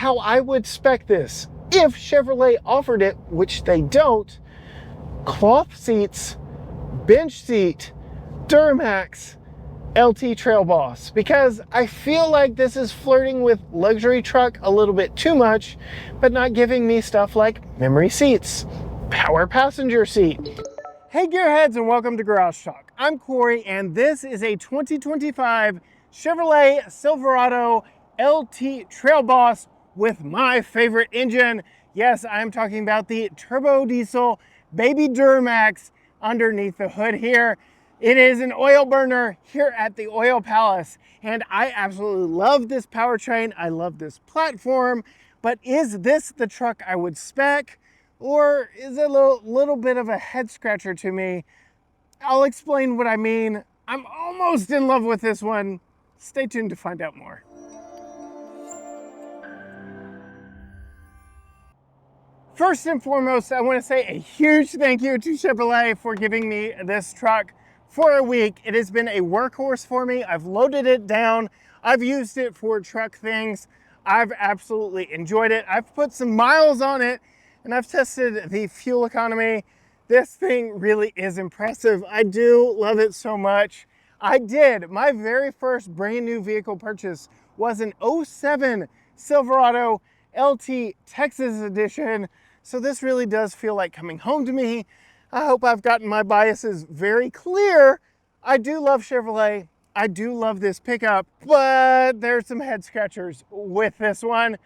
how I would spec this if Chevrolet offered it, which they don't. Cloth seats, bench seat, Duramax, LT Trail Boss, because I feel like this is flirting with luxury truck a little bit too much, but not giving me stuff like memory seats, power passenger seat. Hey gearheads, and welcome to Garage Talk. I'm Corey, and this is a 2025 Chevrolet Silverado LT Trail Boss with my favorite engine. Yes, I'm talking about the turbo diesel baby Duramax underneath the hood here. It is an oil burner here at the Oil Palace, and I absolutely love this powertrain. I love this platform, but is this the truck I would spec? Or is it a little bit of a head scratcher to me? I'll explain what I mean. I'm almost in love with this one. Stay tuned to find out more. First and foremost, I want to say a huge thank you to Chevrolet for giving me this truck for a week. It has been a workhorse for me. I've loaded it down. I've used it for truck things. I've absolutely enjoyed it. I've put some miles on it, and I've tested the fuel economy. This thing really is impressive. I do love it so much. My very first brand new vehicle purchase was an 07 Silverado LT Texas edition. So this really does feel like coming home to me. I hope I've gotten my biases very clear. I do love Chevrolet. I do love this pickup, but there's some head scratchers with this one.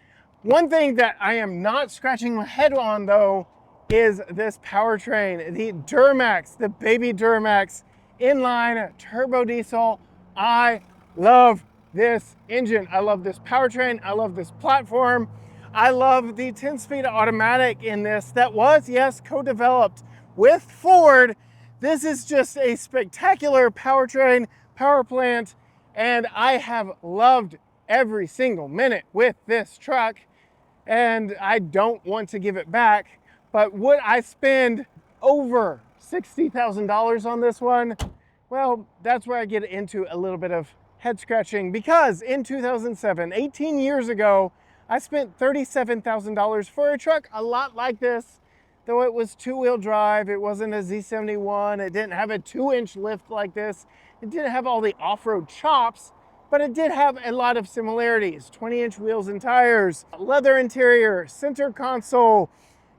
One thing that I am not scratching my head on though is this powertrain, the Duramax, the baby Duramax inline turbo diesel. I love this engine. I love this powertrain. I love this platform. I love the 10-speed automatic in this that was, yes, co-developed with Ford. This is just a spectacular powertrain, power plant, and I have loved every single minute with this truck, and I don't want to give it back. But would I spend over $60,000 on this one? Well, that's where I get into a little bit of head scratching, because in 2007, 18 years ago, I spent $37,000 for a truck a lot like this. Though it was two-wheel drive, it wasn't a Z71, it didn't have a 2-inch lift like this, it didn't have all the off-road chops, but it did have a lot of similarities. 20-inch wheels and tires, leather interior, center console,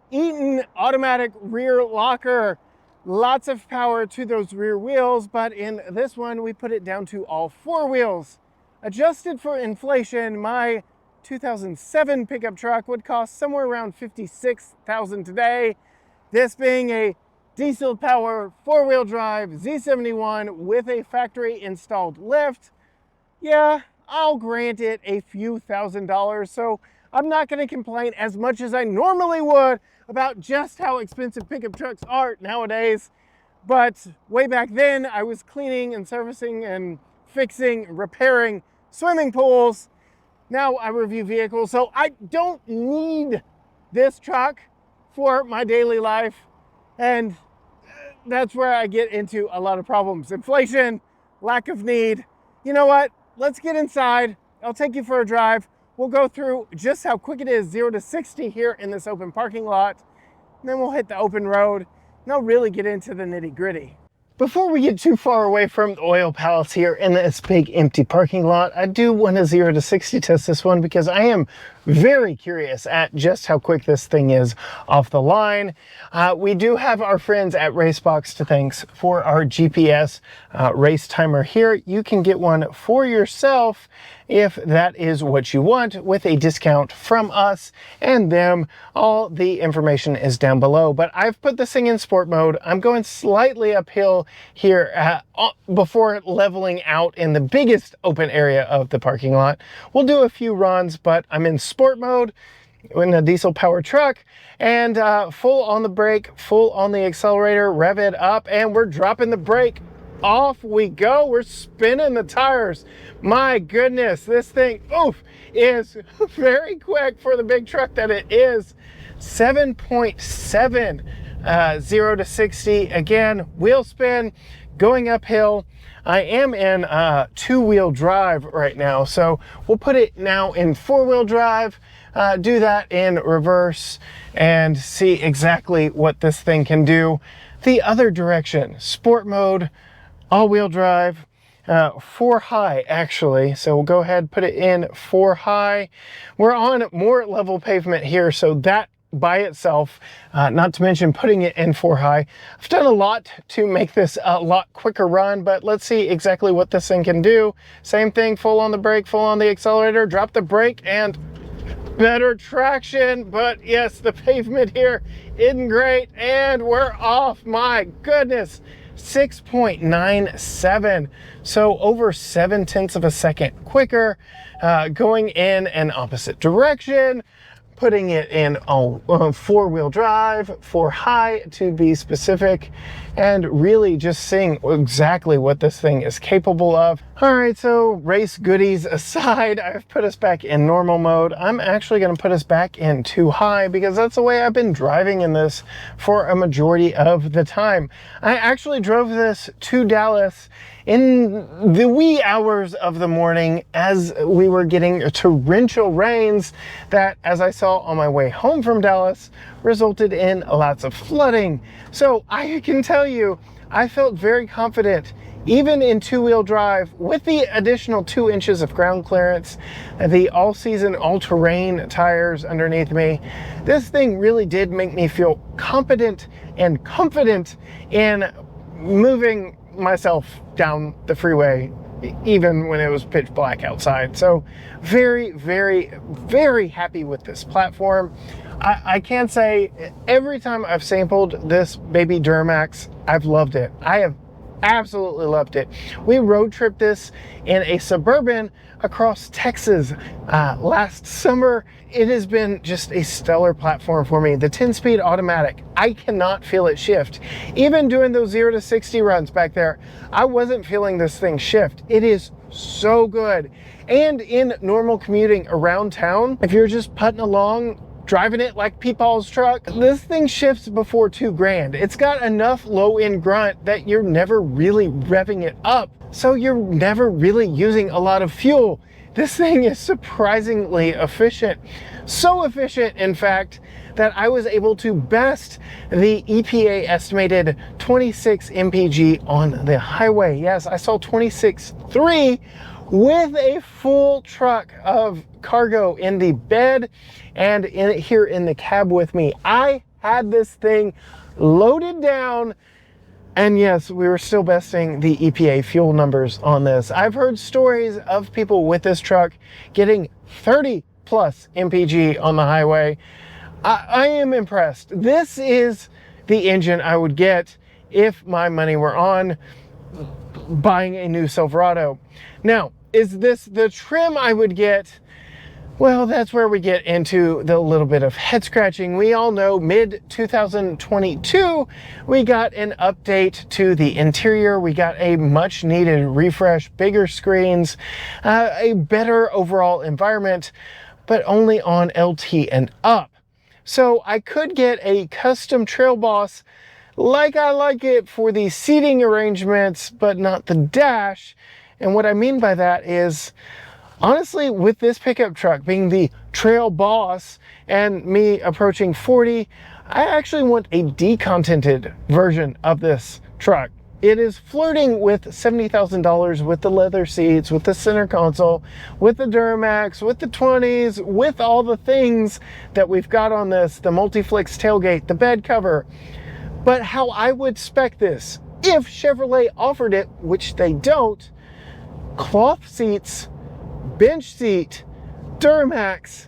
Eaton automatic rear locker, lots of power to those rear wheels, but in this one, we put it down to all 4 wheels. Adjusted for inflation, my 2007 pickup truck would cost somewhere around $56,000 today. This being a diesel power 4-wheel drive Z71 with a factory installed lift, yeah, I'll grant it a few $1,000s. So I'm not going to complain as much as I normally would about just how expensive pickup trucks are nowadays. But way back then, I was cleaning and servicing and fixing, repairing swimming pools. Now I review vehicles, so I don't need this truck for my daily life. And that's where I get into a lot of problems. Inflation, lack of need. You know what? Let's get inside. I'll take you for a drive. We'll go through just how quick it is 0 to 60 here in this open parking lot. And then we'll hit the open road, and I'll really get into the nitty gritty. Before we get too far away from the Oil Palace here in this big empty parking lot, I do want to 0 to 60 test this one, because I am very curious at just how quick this thing is off the line. We do have our friends at Racebox to thank for our GPS race timer here. You can get one for yourself if that is what you want, with a discount from us and them. All the information is down below, but I've put this thing in sport mode. I'm going slightly uphill here before leveling out in the biggest open area of the parking lot. We'll do a few runs, but I'm in sport mode in a diesel powered truck, and full on the brake, full on the accelerator, rev it up, and we're dropping the brake. Off we go. We're spinning the tires. My goodness, this thing, oof, is very quick for the big truck that it is. 7.7, 0 to 60. Again, wheel spin, going uphill. I am in two-wheel drive right now, so we'll put it now in four-wheel drive. do that in reverse and see exactly what this thing can do. The other direction, sport mode, all-wheel drive, 4 high actually. So we'll go ahead and put it in 4 high. We're on more level pavement here, so that by itself, not to mention putting it in 4 high. I've done a lot to make this a lot quicker run, but let's see exactly what this thing can do. Same thing, full on the brake, full on the accelerator, drop the brake, and better traction. But yes, the pavement here isn't great, and we're off. My goodness, 6.97, so over 0.7 of a second quicker, going in an opposite direction, putting it in 4-wheel drive, 4 high to be specific, and really just seeing exactly what this thing is capable of. All right, so race goodies aside, I've put us back in normal mode. I'm actually gonna put us back in 2 high because that's the way I've been driving in this for a majority of the time. I actually drove this to Dallas in the wee hours of the morning as we were getting torrential rains that, as I saw on my way home from Dallas, resulted in lots of flooding. So I can tell you, I felt very confident even in 2-wheel drive with the additional 2 inches of ground clearance, the all-season all-terrain tires underneath me. This thing really did make me feel competent and confident in moving myself down the freeway even when it was pitch black outside. So very, very, very happy with this platform. I can say every time I've sampled this baby Duramax, I've loved it. I have absolutely loved it. We road tripped this in a Suburban across Texas last summer. It has been just a stellar platform for me. The 10-speed automatic, I cannot feel it shift. Even doing those 0 to 60 runs back there, I wasn't feeling this thing shift. It is so good. And in normal commuting around town, if you're just putting along, driving it like Peepaw's truck, this thing shifts before $2,000. It's got enough low-end grunt that you're never really revving it up, so you're never really using a lot of fuel. This thing is surprisingly efficient. So efficient, in fact, that I was able to best the EPA estimated 26 mpg on the highway. Yes, I saw 26.3 with a full truck of cargo in the bed and here in the cab with me. I had this thing loaded down, and yes, we were still besting the EPA fuel numbers on this. I've heard stories of people with this truck getting 30 plus mpg on the highway. I am impressed. This is the engine I would get if my money were on buying a new Silverado. Now, is this the trim I would get? Well, that's where we get into the little bit of head scratching. We all know mid-2022, we got an update to the interior. We got a much needed refresh, bigger screens, a better overall environment, but only on LT and up. So I could get a custom Trail Boss like I like it for the seating arrangements, but not the dash. And what I mean by that is, honestly, with this pickup truck being the Trail Boss and me approaching 40, I actually want a decontented version of this truck. It is flirting with $70,000 with the leather seats, with the center console, with the Duramax, with the 20s, with all the things that we've got on this, the multi-flex tailgate, the bed cover. But how I would spec this, if Chevrolet offered it, which they don't, cloth seats, bench seat, Duramax,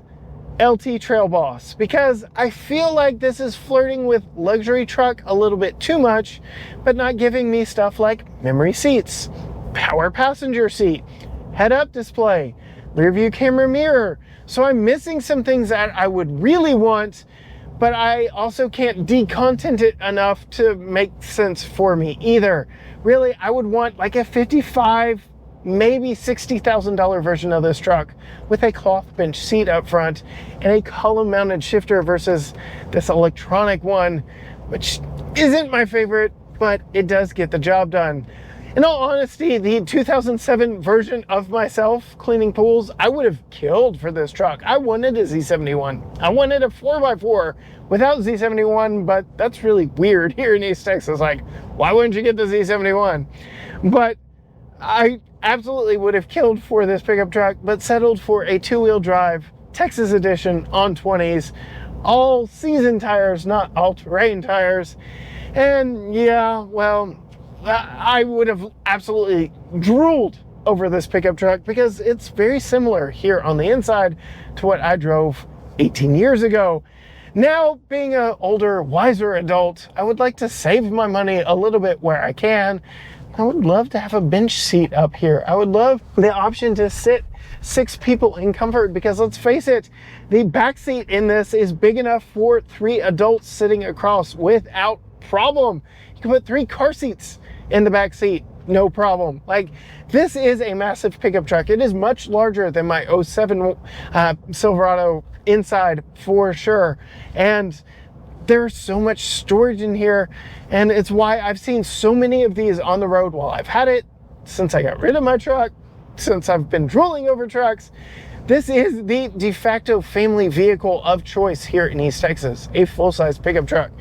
LT Trail Boss, because I feel like this is flirting with luxury truck a little bit too much, but not giving me stuff like memory seats, power passenger seat, head-up display, rear view camera mirror. So I'm missing some things that I would really want, but I also can't decontent it enough to make sense for me either. Really, I would want like a 55, maybe $60,000 version of this truck with a cloth bench seat up front and a column mounted shifter versus this electronic one, which isn't my favorite, but it does get the job done. In all honesty, the 2007 version of myself cleaning pools, I would have killed for this truck. I wanted a Z71. I wanted a 4x4 without Z71, but that's really weird here in East Texas. Like, why wouldn't you get the Z71? But I absolutely would have killed for this pickup truck, but settled for a two-wheel drive Texas edition on 20s, all season tires, not all-terrain tires. And yeah, well, I would have absolutely drooled over this pickup truck because it's very similar here on the inside to what I drove 18 years ago. Now, being an older, wiser adult, I would like to save my money a little bit where I can. I would love to have a bench seat up here. I would love the option to sit 6 people in comfort, because let's face it, the back seat in this is big enough for 3 adults sitting across without problem. You can put 3 car seats in the back seat, no problem. Like, this is a massive pickup truck. It is much larger than my 07 Silverado inside for sure. And there's so much storage in here, and it's why I've seen so many of these on the road while I've had it, since I got rid of my truck, since I've been drooling over trucks. This is the de facto family vehicle of choice here in East Texas, a full-size pickup truck.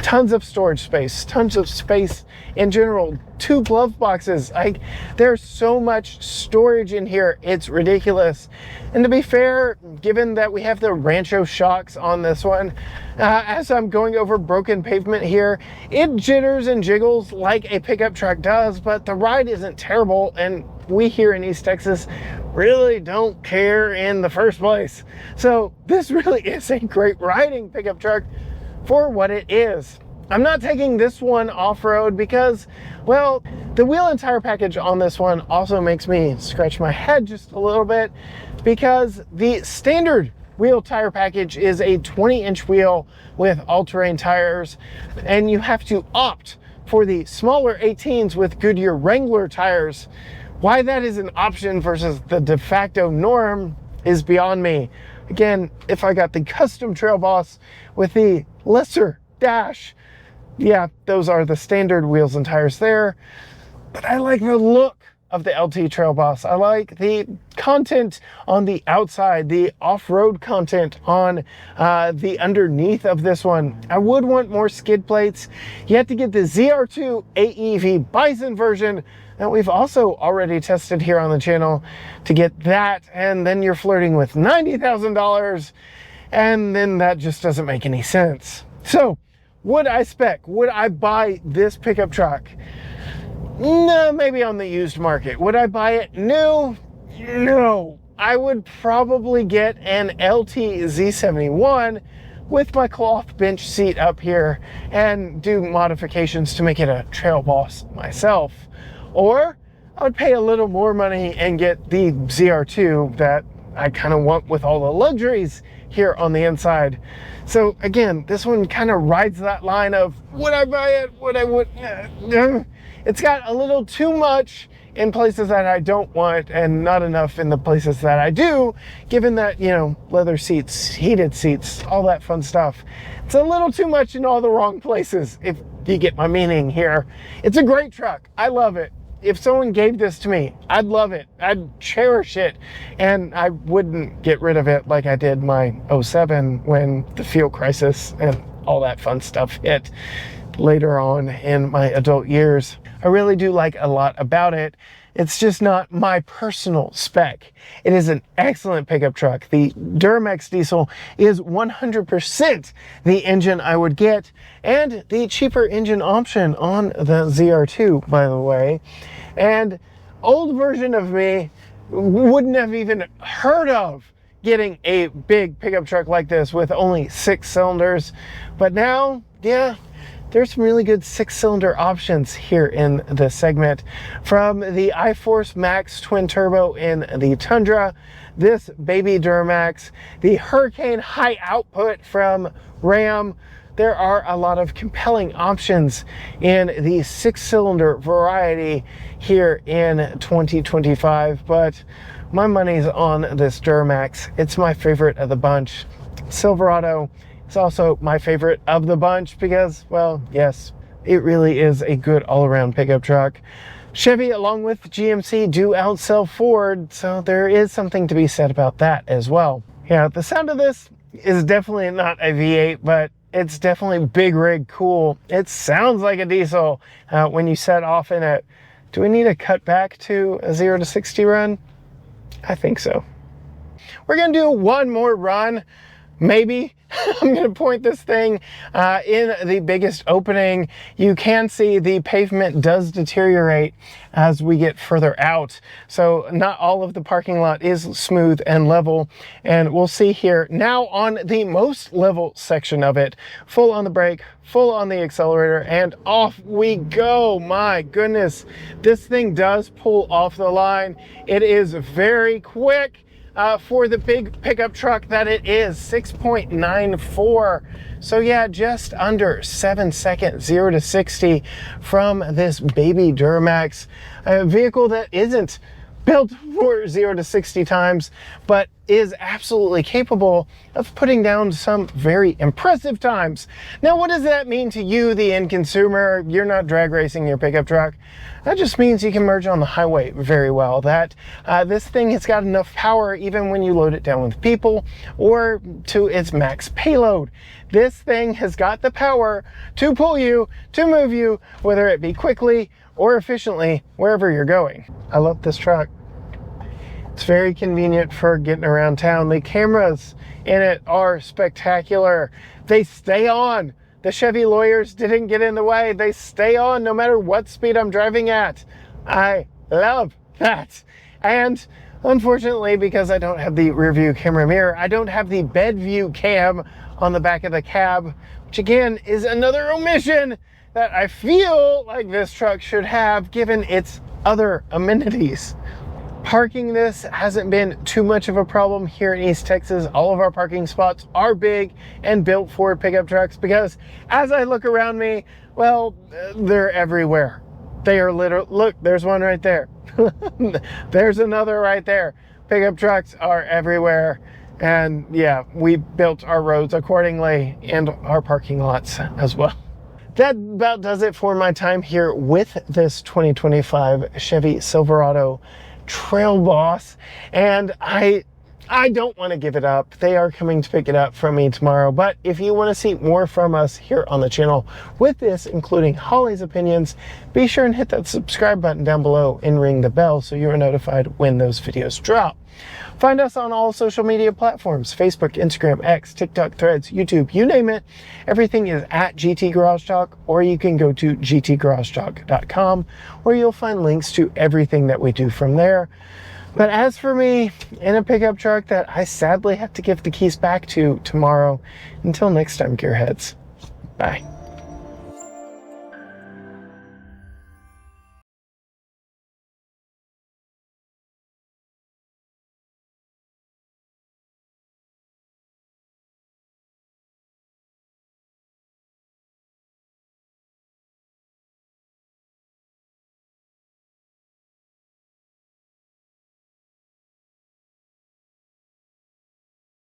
Tons of storage space, tons of space in general, 2 glove boxes. There's so much storage in here, it's ridiculous. And to be fair, given that we have the Rancho shocks on this one, as I'm going over broken pavement here, it jitters and jiggles like a pickup truck does, but the ride isn't terrible, and we here in East Texas really don't care in the first place. So this really is a great riding pickup truck for what it is. I'm not taking this one off-road because, well, the wheel and tire package on this one also makes me scratch my head just a little bit, because the standard wheel tire package is a 20-inch wheel with all-terrain tires, and you have to opt for the smaller 18s with Goodyear Wrangler tires. Why that is an option versus the de facto norm is beyond me. Again, if I got the custom Trail Boss with the lesser dash, yeah, those are the standard wheels and tires there. But I like the look of the LT Trail Boss. I like the content on the outside, the off-road content on the underneath of this one. I would want more skid plates. You have to get the ZR2 AEV Bison version that we've also already tested here on the channel to get that, and then you're flirting with $90,000, and then that just doesn't make any sense. So would I spec? Would I buy this pickup truck? No, maybe on the used market. Would I buy it new? No. I would probably get an LT Z71 with my cloth bench seat up here and do modifications to make it a Trail Boss myself. Or I would pay a little more money and get the ZR2 that I kind of want with all the luxuries here on the inside. So again, this one kind of rides that line of, would I buy it? Would I would? It's got a little too much in places that I don't want and not enough in the places that I do, given that, you know, leather seats, heated seats, all that fun stuff. It's a little too much in all the wrong places, if you get my meaning here. It's a great truck. I love it. If someone gave this to me, I'd love it. I'd cherish it. And I wouldn't get rid of it like I did my 07 when the fuel crisis and all that fun stuff hit later on in my adult years. I really do like a lot about it. It's just not my personal spec. It is an excellent pickup truck. The Duramax diesel is 100% the engine I would get, and the cheaper engine option on the ZR2, by the way. And old version of me wouldn't have even heard of getting a big pickup truck like this with only 6 cylinders. But now, yeah, there's some really good 6-cylinder options here in this segment, from the iForce Max twin turbo in the Tundra, this baby Duramax, the Hurricane high output from Ram. There are a lot of compelling options in the 6-cylinder variety here in 2025, but my money's on this Duramax. It's my favorite of the bunch. Silverado, it's also my favorite of the bunch because, well, yes, it really is a good all-around pickup truck. Chevy, along with GMC, do outsell Ford, so there is something to be said about that as well. Yeah, the sound of this is definitely not a V8, but it's definitely big rig cool. It sounds like a diesel when you set off in it. Do we need to cut back to a 0 to 60 run? I think so. We're gonna do one more run, maybe. I'm gonna point this thing in the biggest opening. You can see the pavement does deteriorate as we get further out. So not all of the parking lot is smooth and level. And we'll see here now on the most level section of it, full on the brake, full on the accelerator, and off we go. My goodness, this thing does pull off the line. It is very quick. For the big pickup truck that it is, 6.94. So yeah, just under 7 seconds, 0 to 60 from this baby Duramax, a vehicle that isn't built for 0 to 60 times, but is absolutely capable of putting down some very impressive times. Now, what does that mean to you, the end consumer? You're not drag racing your pickup truck. That just means you can merge on the highway very well. That this thing has got enough power even when you load it down with people or to its max payload. This thing has got the power to pull you, to move you, whether it be quickly or efficiently, wherever you're going. I love this truck. It's very convenient for getting around town. The cameras in it are spectacular. They stay on. The Chevy lawyers didn't get in the way. They stay on no matter what speed I'm driving at. I love that. And unfortunately, because I don't have the rear view camera mirror, I don't have the bed view cam on the back of the cab, which again is another omission that I feel like this truck should have given its other amenities. Parking this hasn't been too much of a problem here in East Texas. All of our parking spots are big and built for pickup trucks because as I look around me, well, they're everywhere. They are literally, look, there's one right there. There's another right there. Pickup trucks are everywhere. And yeah, we built our roads accordingly and our parking lots as well. That about does it for my time here with this 2025 Chevy Silverado Trail Boss, and I don't want to give it up. They are coming to pick it up from me tomorrow, but if you want to see more from us here on the channel with this, including Holly's opinions, be sure and hit that subscribe button down below and ring the bell so you are notified when those videos drop. Find us on all social media platforms: Facebook, Instagram, X, TikTok, Threads, YouTube, you name it. Everything is at GT Garage Talk, or you can go to gtgaragetalk.com where you'll find links to everything that we do from there. But as for me, in a pickup truck that I sadly have to give the keys back to tomorrow, until next time, gearheads, bye.